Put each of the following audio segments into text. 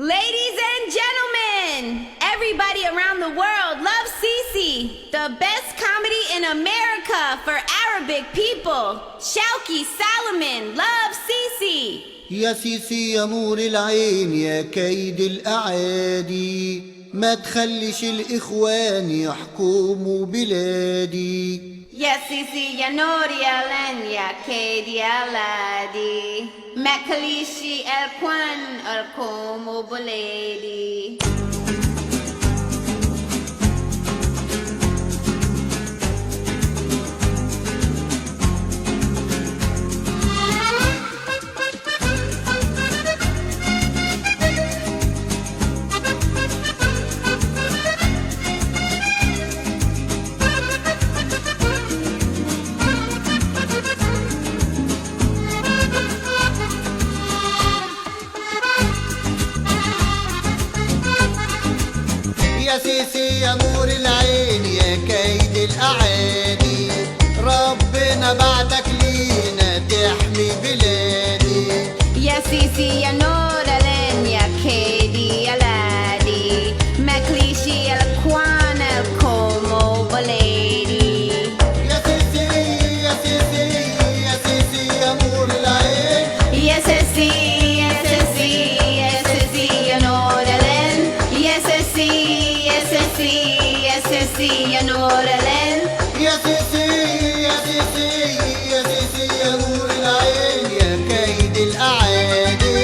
Ladies and gentlemen, everybody around the world loves Sisi, the best comedy in America for Arabic people. Shauki Salomon loves Sisi. يا سيسي يا نور العين يا كيد الأعادي، ما تخليش الإخوان يحكموا بلادي. يا سيسي يا نور يا لن يا كيد يا لادي، ما تخليش الإخوان يحكموا بلادي. يا سيسي يا نور العين يا كيد الأعادي، ربنا بعدك لينا تحمي بلادي. يا سيسي يا نور العين يا كيدي يا لادي، ما كليشي الأخوان يحكموا بلادي. يا سيسي يا سيسي يا سيسي يا نور العين، يا سيسي يا سيسي يا سيسي يا نور العين، يا سيسي يا سيسي يا سيسي يا نور العين. يا سيسي يا سيسي يا سيسي يا نور العين يا كيد الأعادي.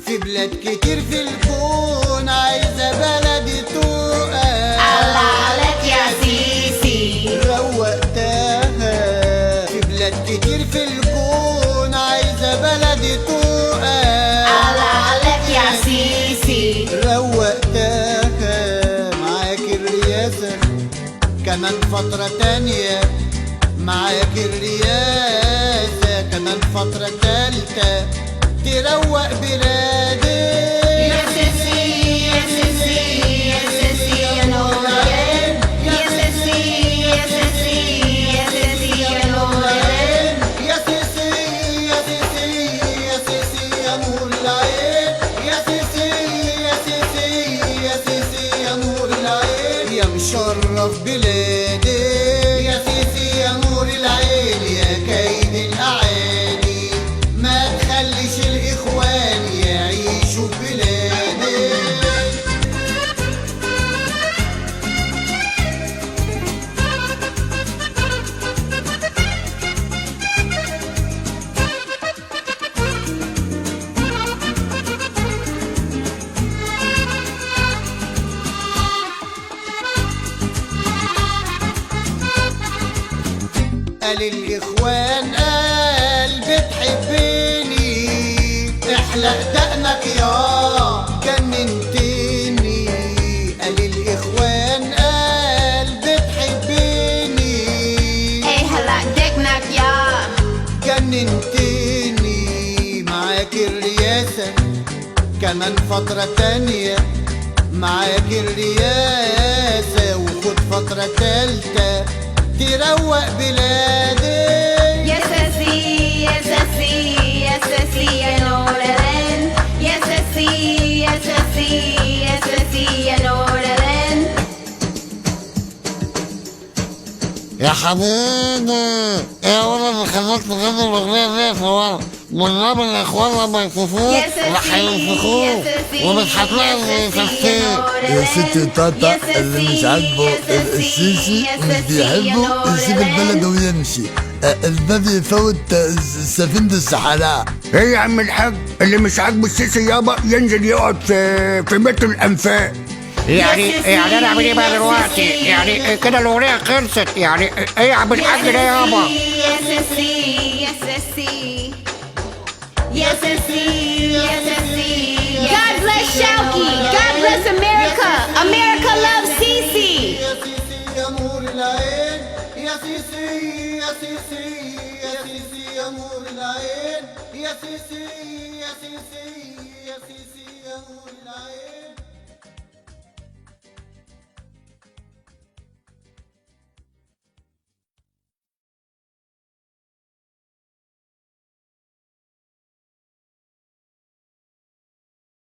في بلاد كتير في الكون عايزة بلدي تقى، الله عليك يا سيسي، روقتها. في بلاد كتير في الكون عايزة بلدي تقى، الله عليك يا سيسي. روقتها. معاك الرياسة كمان فترة تانية، معاك الرياسة كمان فترة تالتة تروق بلادي. يا سيسي يا سيسي يا سيسي يا نور العين، يا سيسي يا سيسي يا سيسي يا نور العين. يا سيسي يا سيسي يا سيسي يا نور العين، يا سيسي يا سيسي يا سيسي يا نور العين يا مشرف بلادي. يا سيسي يا نور العين يا كيد الأعادي، ما تخليش الإخوان يعيشوا بلادي. قال الإخوان قال بتحبني، احلق دقنك يا جننتني. قال الإخوان قال بتحبني، ايه هلا دقنك يا جننتني. معاك الرياسة كمان فترة تانية، معاك الرياسة وخد فترة تالتة تروق بلادي. يا سيسي يا سيسي يا سيسي يا نور العين، يا سيسي يا سيسي يا سيسي يا نور العين. يا حبيبي ايه هو اللي خلاك تغني الاغنيه دي؟ هو والنبي الاخوان لما يشوفوه يا سيسي راح يا ينفخوه سيسي ومش هتلاقي يا اللي سيسي يكفيه. يا نور يا ست العين. طاطا يا اللي مش سيسي عاجبه يا سيسي السيسي يا مش سيسي يا بيحبه نور يسيب العين. البلد ويمشي. الباب يفوت سفينة الصحراء. ايه يا عم الحاج اللي مش عاجبه السيسي يابا ينزل يقعد في مترو الانفاق. يعني انا اعمل ايه بقى دلوقتي؟ يعني كده الاغنيه خلصت. يعني ايه يا عم الحاج ده يابا؟ يا سيسي يا سيسي يا سيسي يا سيسي. God bless Shauki. God bless America. America loves Sisi. يا سيسي يا نور العين، يا سيسي يا سيسي سيسي يا سيسي يا نور العين يا سيسي يا سيسي يا سيسي يا نور العين